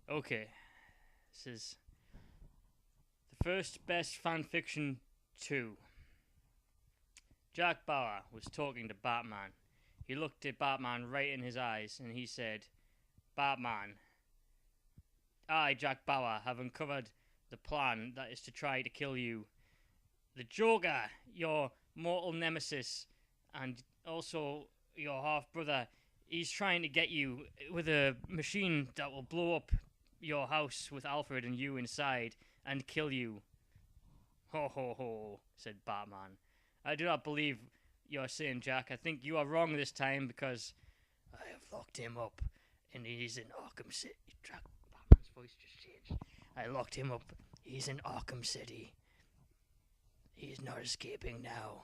Okay, this is the first best fanfiction 2. Jack Bauer was talking to Batman. He looked at Batman right in his eyes and he said, Batman, I, Jack Bauer, have uncovered the plan that is to try to kill you. The Joker, your mortal nemesis, and also your half-brother, he's trying to get you with a machine that will blow up your house with Alfred and you inside and kill you. Ho ho ho, said Batman. I do not believe you're saying, Jack. I think you are wrong this time because I have locked him up and he's in Arkham City. Jack, Batman's voice just changed. I locked him up. He's in Arkham City. He is not escaping now.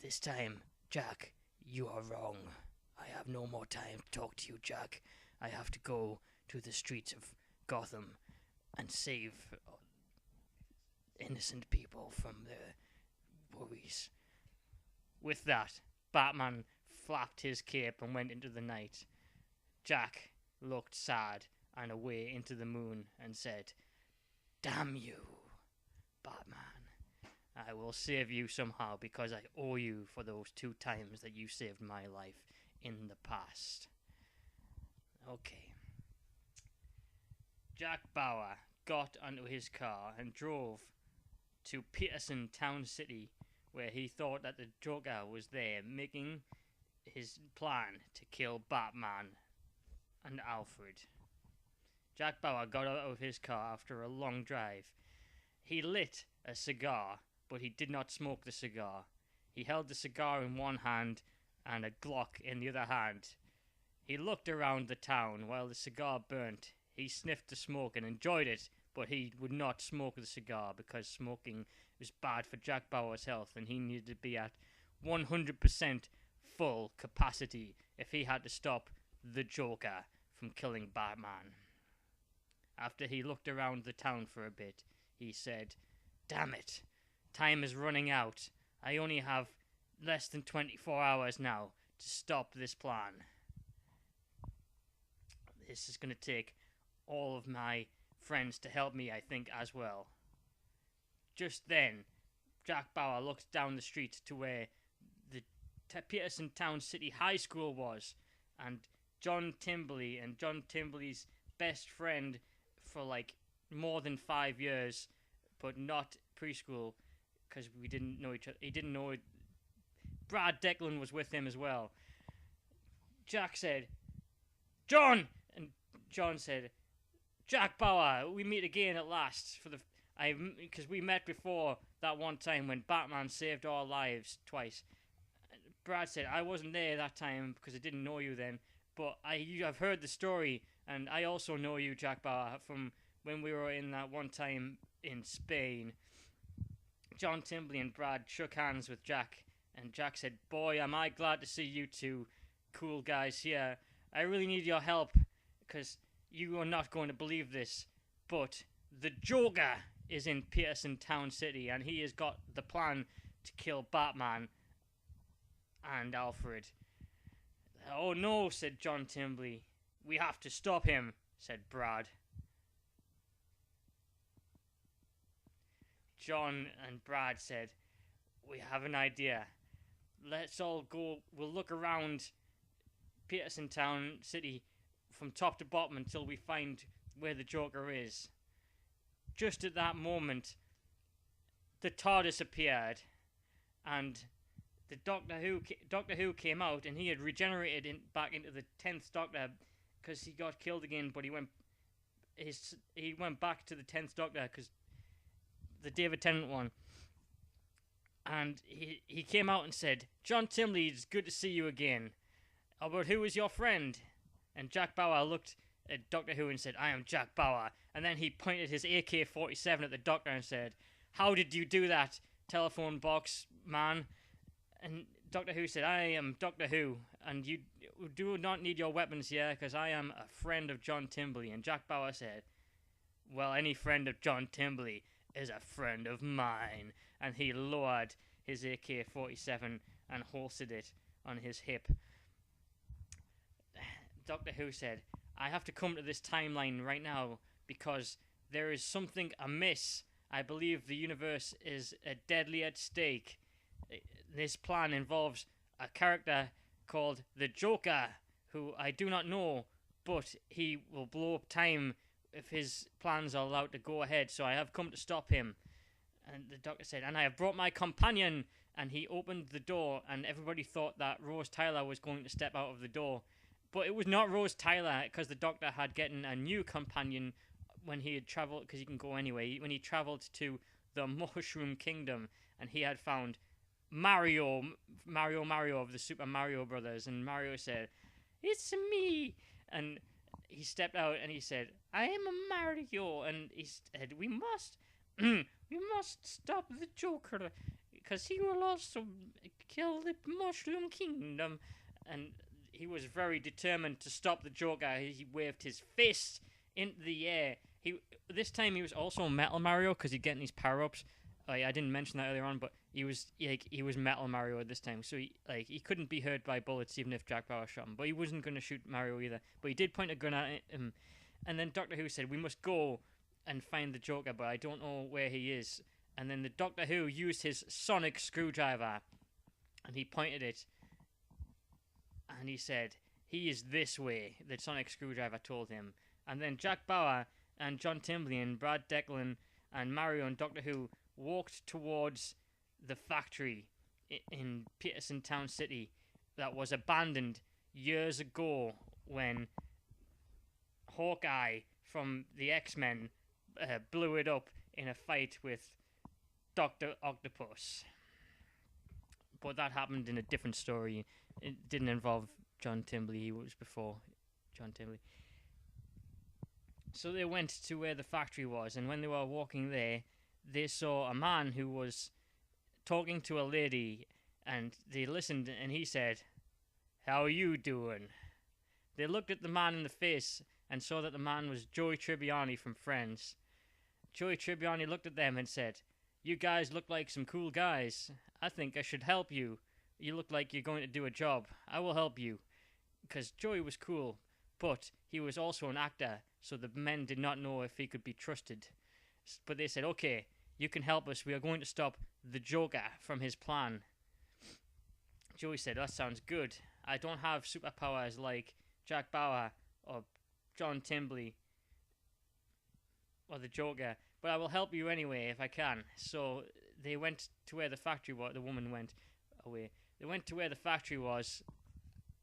This time, Jack, you are wrong. I have no more time to talk to you, Jack. I have to go to the streets of Gotham and save innocent people from their worries. With that, Batman flapped his cape and went into the night. Jack looked sad and away into the moon and said, Damn you, Batman. I will save you somehow because I owe you for those 2 times that you saved my life in the past. Okay. Jack Bauer got onto his car and drove to Peterson Town City, where he thought that the Joker was there making his plan to kill Batman and Alfred. Jack Bauer got out of his car after a long drive. He lit a cigar, but he did not smoke the cigar. He held the cigar in one hand and a Glock in the other hand. He looked around the town while the cigar burnt. He sniffed the smoke and enjoyed it, but he would not smoke the cigar because smoking was bad for Jack Bauer's health and he needed to be at 100% full capacity if he had to stop the Joker from killing Batman. After he looked around the town for a bit, he said, Damn it, time is running out. I only have less than 24 hours now to stop this plan. This is going to take all of my friends to help me, I think, as well. Just then, Jack Bauer looked down the street to where the Peterson Town City High School was, and John Timbley and John Timbley's best friend for like more than 5 years, but not preschool, because we didn't know each other. He didn't know it. Brad Deklin was with him as well. Jack said, John! And John said, Jack Bauer, we meet again at last because we met before that one time when Batman saved our lives twice. Brad said, I wasn't there that time because I didn't know you then, but I've heard the story, and I also know you, Jack Bauer, from when we were in that one time in Spain. John Timbley and Brad shook hands with Jack, and Jack said, Boy, am I glad to see you two cool guys here. I really need your help, because you are not going to believe this, but the Joker is in Peterson Town City, and he has got the plan to kill Batman and Alfred. Oh no, said John Timbley. We have to stop him, said Brad. John and Brad said, We have an idea. Let's all go, we'll look around Peterson Town City from top to bottom until we find where the Joker is. Just at that moment, the TARDIS appeared, and the Doctor Who came out, and he had regenerated back into the 10th Doctor because he got killed again, but he went back to the 10th Doctor because the David Tennant one. And he came out and said, John Timbley, it's good to see you again. But who is your friend? And Jack Bauer looked at Doctor Who and said, I am Jack Bauer. And then he pointed his AK-47 at the Doctor and said, How did you do that, telephone box man? And Doctor Who said, I am Doctor Who, and you do not need your weapons here, because I am a friend of John Timbley. And Jack Bauer said, Well, any friend of John Timbley is a friend of mine. And he lowered his AK-47 and holstered it on his hip. Doctor Who said, I have to come to this timeline right now because there is something amiss. I believe the universe is deadly at stake. This plan involves a character called the Joker, who I do not know, but he will blow up time if his plans are allowed to go ahead, so I have come to stop him. And the doctor said, and I have brought my companion. And he opened the door, and everybody thought that Rose Tyler was going to step out of the door. But it was not Rose Tyler, because the doctor had gotten a new companion when he had travelled, because he can go anyway, when he travelled to the Mushroom Kingdom, and he had found Mario of the Super Mario Brothers. And Mario said, "It's me." And he stepped out, and he said, "I am a Mario." And he said, we must stop the Joker, because he will also kill the Mushroom Kingdom. And he was very determined to stop the Joker. He waved his fist into the air. This time he was also Metal Mario, because he's getting these power-ups. I didn't mention that earlier on, but he was Metal Mario at this time. So he couldn't be hurt by bullets even if Jack Bauer shot him. But he wasn't going to shoot Mario either. But he did point a gun at him. And then Doctor Who said, we must go and find the Joker, but I don't know where he is. And then the Doctor Who used his sonic screwdriver, and he pointed it, and he said, he is this way, the sonic screwdriver told him. And then Jack Bauer and John Timbley and Brad Deklin and Mario and Doctor Who walked towards the factory in Peterson Town City that was abandoned years ago when Hawkeye from the X-Men blew it up in a fight with Dr. Octopus. But that happened in a different story. It didn't involve John Timbley. He was before John Timbley. So they went to where the factory was, and when they were walking there, they saw a man who was talking to a lady, and they listened, and he said, "How are you doing?" They looked at the man in the face and saw that the man was Joey Tribbiani from Friends. Joey Tribbiani looked at them and said, "You guys look like some cool guys. I think I should help you. You look like you're going to do a job. I will help you." Because Joey was cool, but he was also an actor, so the men did not know if he could be trusted. But they said, "Okay, you can help us. We are going to stop the Joker from his plan." Joey said, "That sounds good. I don't have superpowers like Jack Bauer or John Timbley or the Joker, but I will help you anyway if I can." So they went to where the factory was. The woman went away. They went to where the factory was,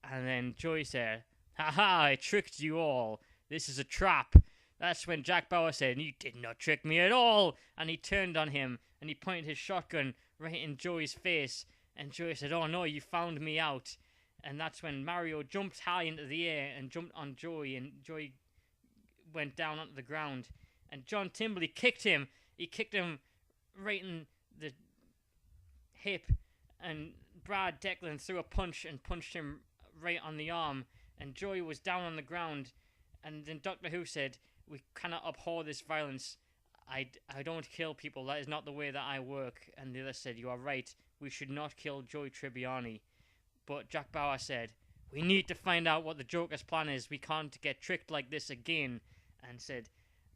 and then Joey said, "Ha ha, I tricked you all. This is a trap." That's when Jack Bauer said, "You did not trick me at all." And he turned on him, and he pointed his shotgun right in Joey's face. And Joey said, "Oh no, you found me out." And that's when Mario jumped high into the air and jumped on Joey, and Joey went down onto the ground. And John Timbley kicked him. He kicked him right in the hip. And Brad Deklin threw a punch and punched him right on the arm. And Joey was down on the ground. And then Doctor Who said, "We cannot abhor this violence. I don't kill people. That is not the way that I work." And the other said, "You are right. We should not kill Joey Tribbiani." But Jack Bauer said, "We need to find out what the Joker's plan is. We can't get tricked like this again." And said,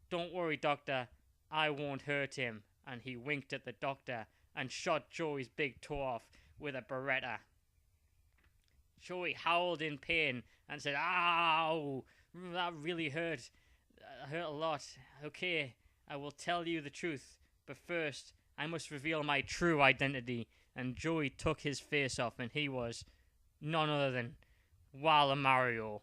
"Don't worry, Doctor. I won't hurt him." And he winked at the Doctor and shot Joey's big toe off with a Beretta. Joey howled in pain and said, "Ow! That really hurt. That hurt a lot. Okay, I will tell you the truth. But first, I must reveal my true identity." And Joey took his face off, and he was none other than Walla Mario.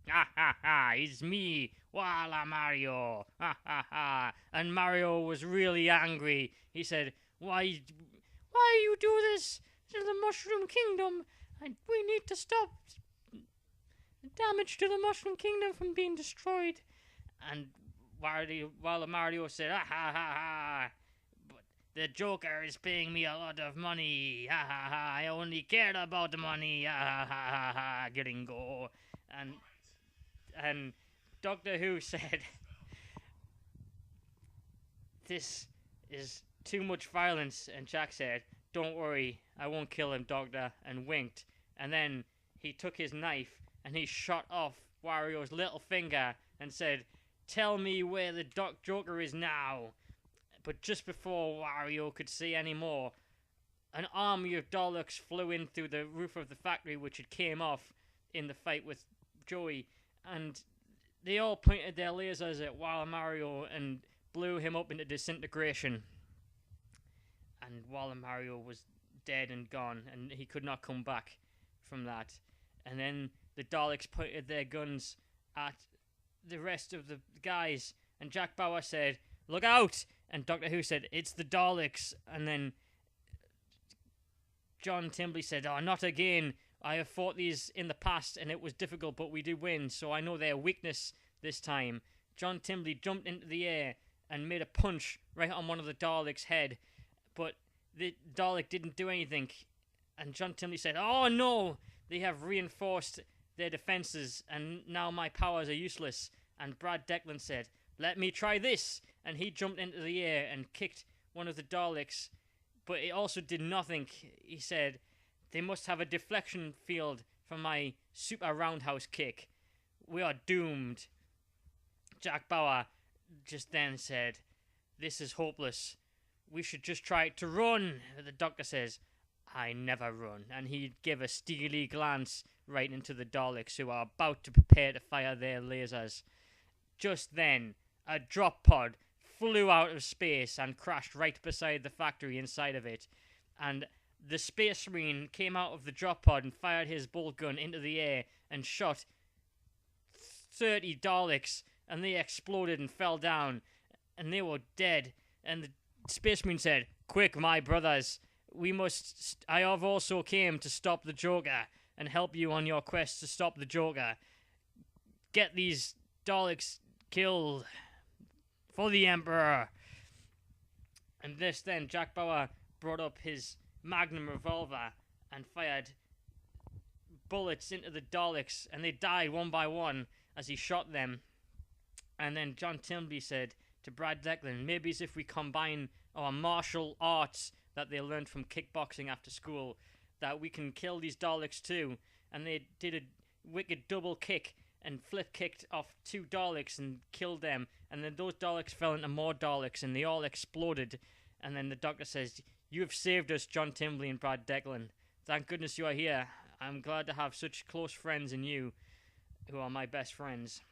"Ha ha ha, it's me, Walla Mario. Ha ha ha." And Mario was really angry. He said, Why you do this to the Mushroom Kingdom? And we need to stop the damage to the Mushroom Kingdom from being destroyed." And Walla Mario said, "Ha ha ha ha. But the Joker is paying me a lot of money. Ha ha ha. I only care about the money. Ha ha ha ha ha. Gringo." And Doctor Who said, "This is too much violence." And Jack said, "Don't worry, I won't kill him, Doctor," and winked. And then he took his knife and he shot off Wario's little finger and said, tell me where the Joker is now. But just before Wario could say any more, an army of Daleks flew in through the roof of the factory, which had came off in the fight with Joey, and they all pointed their lasers at Mario and blew him up into disintegration. And Mario was dead and gone, and he could not come back from that. And then the Daleks pointed their guns at the rest of the guys, and Jack Bauer said, "Look out!" And Doctor Who said, "It's the Daleks." And then John Timbley said, "Oh, not again. I have fought these in the past, and it was difficult, but we did win, so I know their weakness this time." John Timbley jumped into the air and made a punch right on one of the Daleks' head, but the Dalek didn't do anything. And John Timbley said, "Oh no, they have reinforced their defenses, and now my powers are useless." And Brad Deklin said, "Let me try this." And he jumped into the air and kicked one of the Daleks, but it also did nothing. He said, "They must have a deflection field from my super roundhouse kick. We are doomed." Jack Bauer just then said, "This is hopeless. We should just try to run." The Doctor says, "I never run." And he gave a steely glance right into the Daleks, who are about to prepare to fire their lasers. Just then, a drop pod flew out of space and crashed right beside the factory inside of it. And the Space Marine came out of the drop pod and fired his bolt gun into the air and shot 30 Daleks, and they exploded and fell down, and they were dead. And the Space Marine said, "Quick, my brothers, I have also came to stop the Joker and help you on your quest to stop the Joker. Get these Daleks killed for the Emperor." And then Jack Bauer brought up his Magnum revolver and fired bullets into the Daleks, and they died one by one as he shot them. And then John Timbley said to Brad Deklin, "Maybe as if we combine our martial arts that they learned from kickboxing after school, that we can kill these Daleks too." And they did a wicked double kick and flip kicked off 2 Daleks and killed them. And then those Daleks fell into more Daleks, and they all exploded. And then the Doctor says, "You have saved us, John Timbley and Brad Deklin. Thank goodness you are here. I'm glad to have such close friends in you, who are my best friends."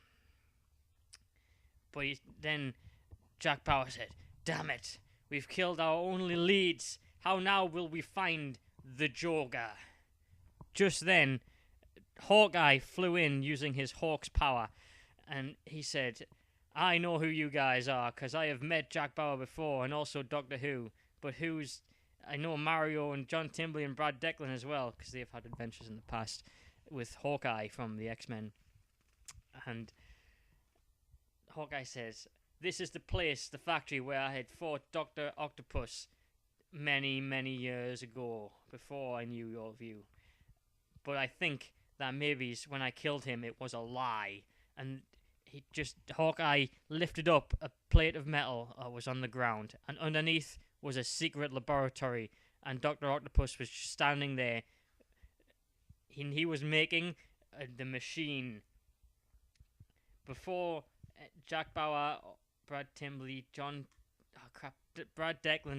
But then Jack Bauer said, "Damn it, we've killed our only leads. How now will we find the Joker?" Just then, Hawkeye flew in using his Hawk's power, and he said, "I know who you guys are, because I have met Jack Bauer before, and also Doctor Who. But I know Mario and John Timbley and Brad Deklin as well, because they've had adventures in the past with Hawkeye from the X-Men." And Hawkeye says, "This is the place, the factory, where I had fought Dr. Octopus many, many years ago, before I knew your view. But I think that maybe when I killed him, it was a lie." And Hawkeye lifted up a plate of metal that was on the ground, and underneath was a secret laboratory, and Dr. Octopus was standing there. He was making the machine. Before Jack Bauer, Brad Deklin,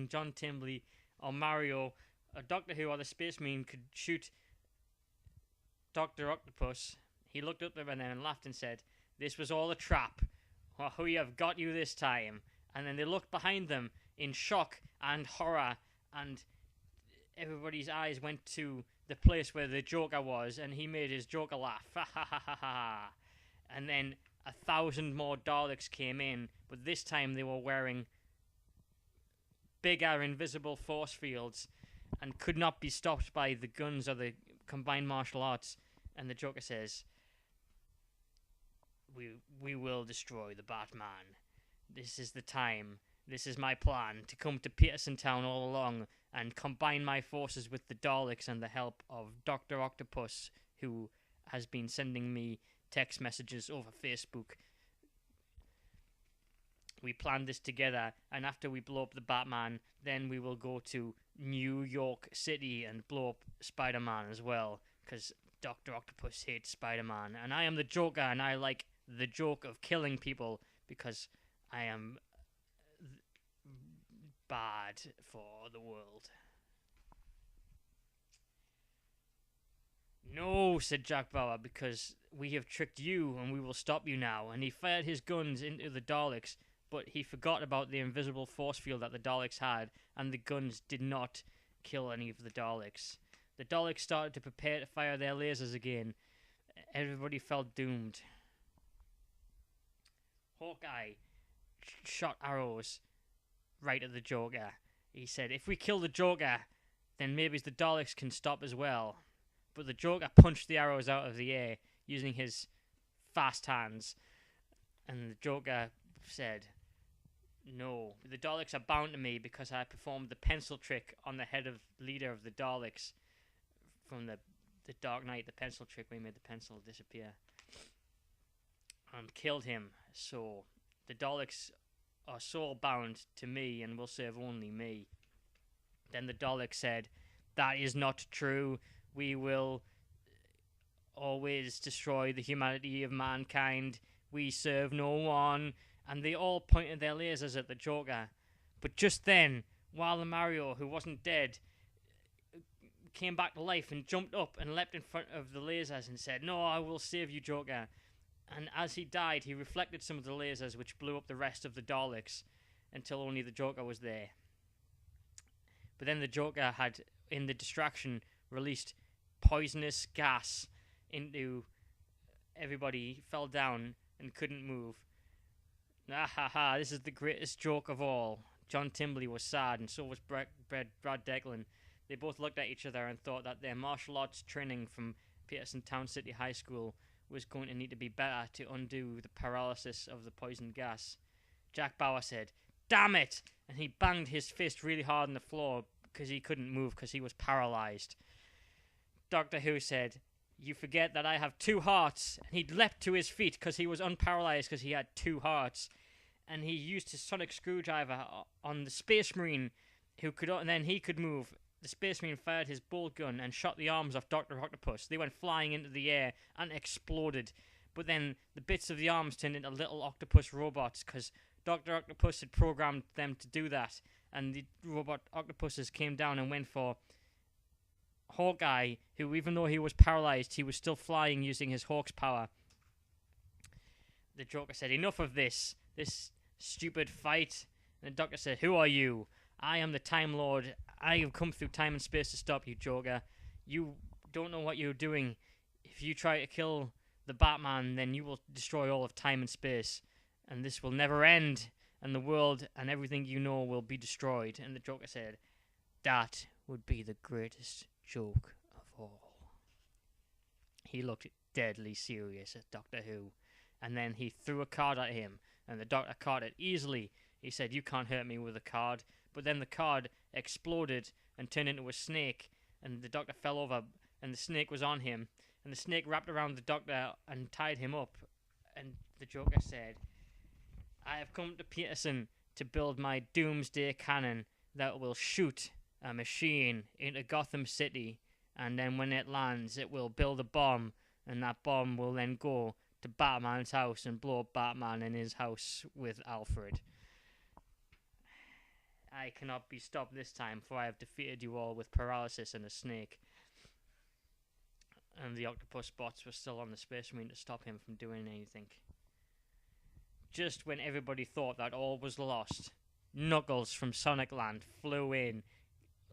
John Timbley, or Mario, or Doctor Who, or the Space Marine could shoot Dr. Octopus, he looked up at them and laughed and said, "This was all a trap. Well, we have got you this time." And then they looked behind them in shock and horror, and everybody's eyes went to the place where the Joker was, and he made his Joker laugh. Ha ha ha ha ha. And then 1,000 more Daleks came in, but this time they were wearing bigger invisible force fields and could not be stopped by the guns or the combined martial arts. And the Joker says, we will destroy the Batman. This is the time. This is my plan, to come to Peterson Town all along and combine my forces with the Daleks and the help of Dr. Octopus, who has been sending me text messages over Facebook. We planned this together, and after we blow up the Batman, then we will go to New York City and blow up Spider-Man as well, because Dr. Octopus hates Spider-Man, and I am the Joker, and I like the joke of killing people, because I am bad for the world. No, said Jack Bauer, because we have tricked you and we will stop you now. And he fired his guns into the Daleks, but he forgot about the invisible force field that the Daleks had, and the guns did not kill any of the Daleks. The Daleks started to prepare to fire their lasers again. Everybody felt doomed. Hawkeye shot arrows right at the Joker. He said, if we kill the Joker, then maybe the Daleks can stop as well. But the Joker punched the arrows out of the air using his fast hands. And the Joker said, no, the Daleks are bound to me because I performed the pencil trick on the head of leader of the Daleks from the Dark Knight, the pencil trick where he made the pencil disappear. And killed him. So the Daleks are soul bound to me and will serve only me. Then the Dalek said, that is not true. We will always destroy the humanity of mankind. We serve no one. And they all pointed their lasers at the Joker. But just then, while the Mario, who wasn't dead, came back to life and jumped up and leapt in front of the lasers and said, no, I will save you, Joker. And as he died, he reflected some of the lasers, which blew up the rest of the Daleks until only the Joker was there. But then the Joker had, in the distraction, released poisonous gas into everybody. Fell down and couldn't move. Ah ha ha, this is the greatest joke of all. John Timbley was sad, and so was Brad Deklin. They both looked at each other and thought that their martial arts training from Peterson Town City High School was going to need to be better to undo the paralysis of the poison gas. Jack Bauer said, damn it! And he banged his fist really hard on the floor because he couldn't move because he was paralyzed. Doctor Who said, you forget that I have two hearts. And he leapt to his feet because he was unparalyzed because he had two hearts. And he used his sonic screwdriver on the Space Marine, and then he could move. The Space Marine fired his bolt gun and shot the arms off Dr. Octopus. They went flying into the air and exploded. But then the bits of the arms turned into little octopus robots because Dr. Octopus had programmed them to do that. And the robot octopuses came down and went for Hawkeye, who, even though he was paralyzed, he was still flying using his Hawk's power. The Joker said, enough of this stupid fight. And the Doctor said, who are you? I am the Time Lord. I have come through time and space to stop you, Joker. You don't know what you're doing. If you try to kill the Batman, then you will destroy all of time and space. And this will never end. And the world and everything you know will be destroyed. And the Joker said, that would be the greatest joke of all. He looked deadly serious at Doctor Who. And then he threw a card at him. And the Doctor caught it easily. He said, you can't hurt me with a card. But then the card exploded and turned into a snake. And the Doctor fell over. And the snake was on him. And the snake wrapped around the Doctor and tied him up. And the Joker said, I have come to Peterson to build my doomsday cannon that will shoot a machine into Gotham City. And then when it lands, it will build a bomb. And that bomb will then go to Batman's house and blow up Batman in his house with Alfred. I cannot be stopped this time, for I have defeated you all with paralysis and a snake. And the octopus bots were still on the Space Marine to stop him from doing anything. Just when everybody thought that all was lost, Knuckles from Sonic Land flew in,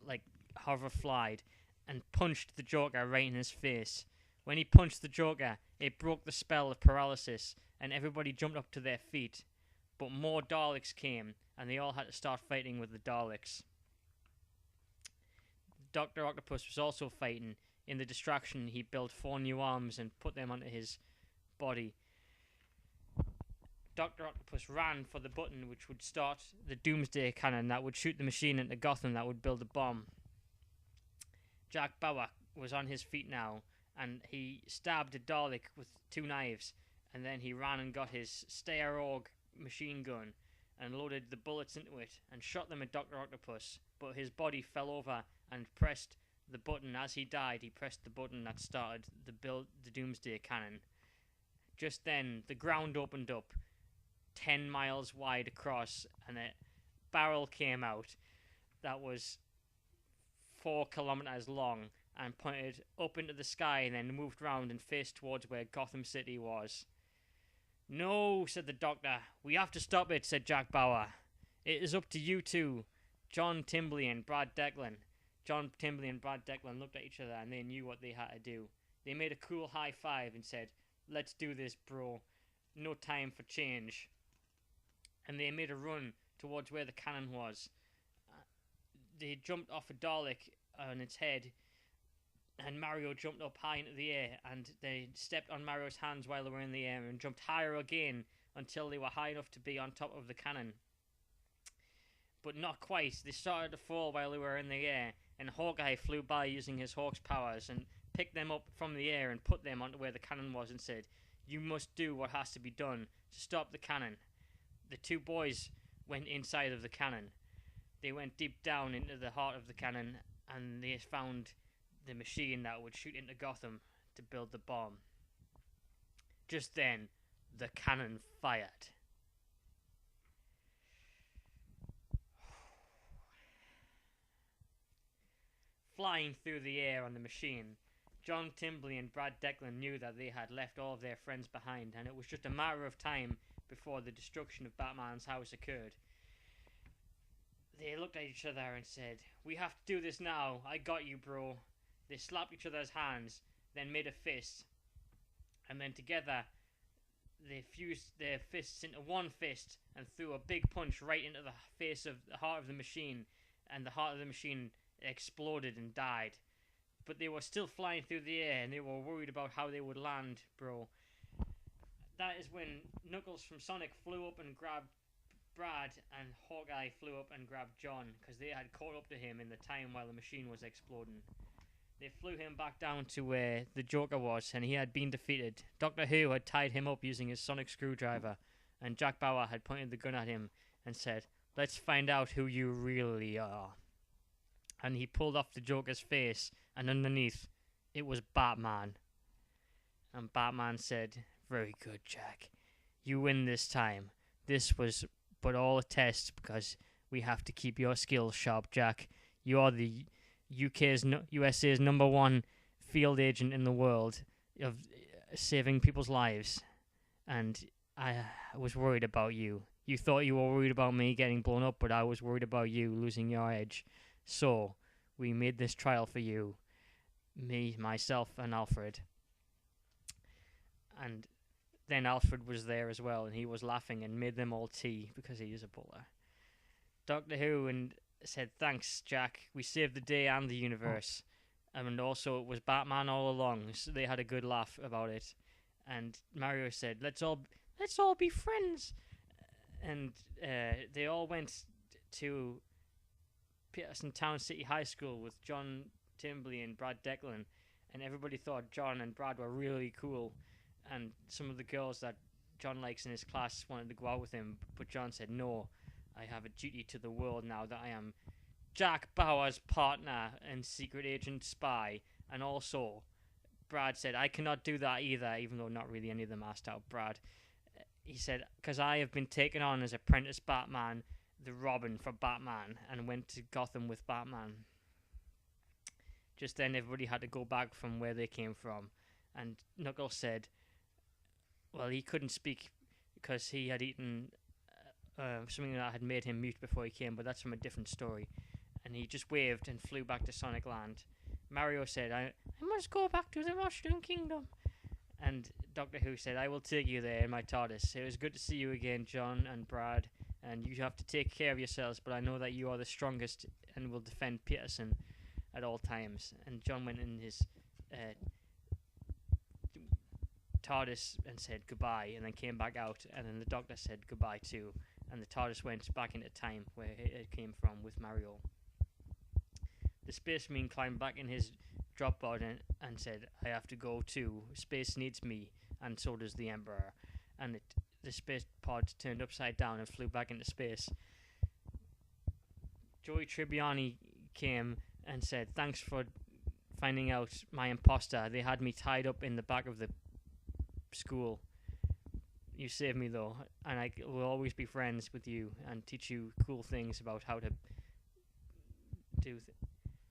like hoverflied, and punched the Joker right in his face. When he punched the Joker, it broke the spell of paralysis, and everybody jumped up to their feet. But more Daleks came, and they all had to start fighting with the Daleks. Dr. Octopus was also fighting. In the distraction, he built 4 new arms and put them onto his body. Dr. Octopus ran for the button which would start the doomsday cannon that would shoot the machine into Gotham that would build a bomb. Jack Bauer was on his feet now, and he stabbed a Dalek with 2 knives, and then he ran and got his Steyr machine gun and loaded the bullets into it and shot them at Dr. Octopus, but his body fell over and pressed the button. As he died, he pressed the button that started the doomsday cannon. Just then, the ground opened up. 10 miles wide across, and a barrel came out that was 4 kilometers long and pointed up into the sky and then moved round and faced towards where Gotham City was. "No," said the doctor. "We have to stop it," said Jack Bauer. "It is up to you two, John Timbley and Brad Deklin." John Timbley and Brad Deklin looked at each other and they knew what they had to do. They made a cool high five and said, "Let's do this, bro. No time for change." And they made a run towards where the cannon was. They jumped off a Dalek on its head, and Mario jumped up high into the air, and they stepped on Mario's hands while they were in the air and jumped higher again until they were high enough to be on top of the cannon. But not quite. They started to fall while they were in the air, and Hawkeye flew by using his Hawk's powers and picked them up from the air and put them onto where the cannon was and said, "You must do what has to be done to stop the cannon." The two boys went inside of the cannon. They went deep down into the heart of the cannon, and they found the machine that would shoot into Gotham to build the bomb. Just then, the cannon fired. Flying through the air on the machine, John Timbley and Brad Deklin knew that they had left all of their friends behind, and it was just a matter of time before the destruction of Batman's house occurred. They looked at each other and said, "We have to do this now. I got you, bro." They slapped each other's hands, then made a fist, and then together they fused their fists into one fist and threw a big punch right into the face of the heart of the machine, and the heart of the machine exploded and died. But they were still flying through the air, and they were worried about how they would land, bro. That is when Knuckles from Sonic flew up and grabbed Brad, and Hawkeye flew up and grabbed John, because they had caught up to him in the time while the machine was exploding. They flew him back down to where the Joker was, and he had been defeated. Doctor Who had tied him up using his sonic screwdriver, and Jack Bauer had pointed the gun at him and said, "Let's find out who you really are." And he pulled off the Joker's face, and underneath, it was Batman. And Batman said, "Very good, Jack. You win this time. This was but all a test, because we have to keep your skills sharp, Jack. You are the USA's #1 field agent in the world of saving people's lives. And I was worried about you. You thought you were worried about me getting blown up, but I was worried about you losing your edge. So, we made this trial for you. Me, myself, and Alfred." And then Alfred was there as well, and he was laughing and made them all tea because he is a butler. Doctor Who said, "Thanks, Jack. We saved the day and the universe." And also, it was Batman all along, so they had a good laugh about it. And Mario said, let's all be friends." And they all went to Peterson Town City High School with John Timbley and Brad Deklin, and everybody thought John and Brad were really cool. And some of the girls that John likes in his class wanted to go out with him, but John said, "No, I have a duty to the world now that I am Jack Bauer's partner and secret agent spy." And also, Brad said, "I cannot do that either," even though not really any of them asked out Brad. He said, "Because I have been taken on as apprentice Batman, the Robin for Batman, and went to Gotham with Batman." Just then, everybody had to go back from where they came from. And Knuckles said, well, he couldn't speak because he had eaten something that had made him mute before he came, but that's from a different story. And he just waved and flew back to Sonic Land. Mario said, I must go back to the Mushroom Kingdom." And Doctor Who said, "I will take you there in my TARDIS. It was good to see you again, John and Brad, and you have to take care of yourselves, but I know that you are the strongest and will defend Peterson at all times." And John went in his TARDIS and said goodbye, and then came back out, and then the Doctor said goodbye too, and the TARDIS went back into time where it came from with Mario. The Space Marine climbed back in his drop pod and said, "I have to go too. Space needs me, and so does the Emperor." And the space pod turned upside down and flew back into space. Joey Tribbiani came and said, "Thanks for finding out my imposter. They had me tied up in the back of the school." You saved me though, and I will always be friends with you and teach you cool things about how to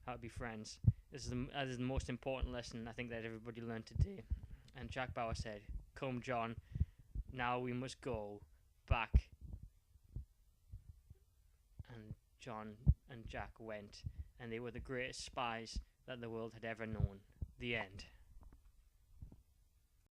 how to be friends. That is the most important lesson I think that everybody learned today. And Jack Bauer said, "Come, John, now we must go back." And John and Jack went, and they were the greatest spies that the world had ever known. The end.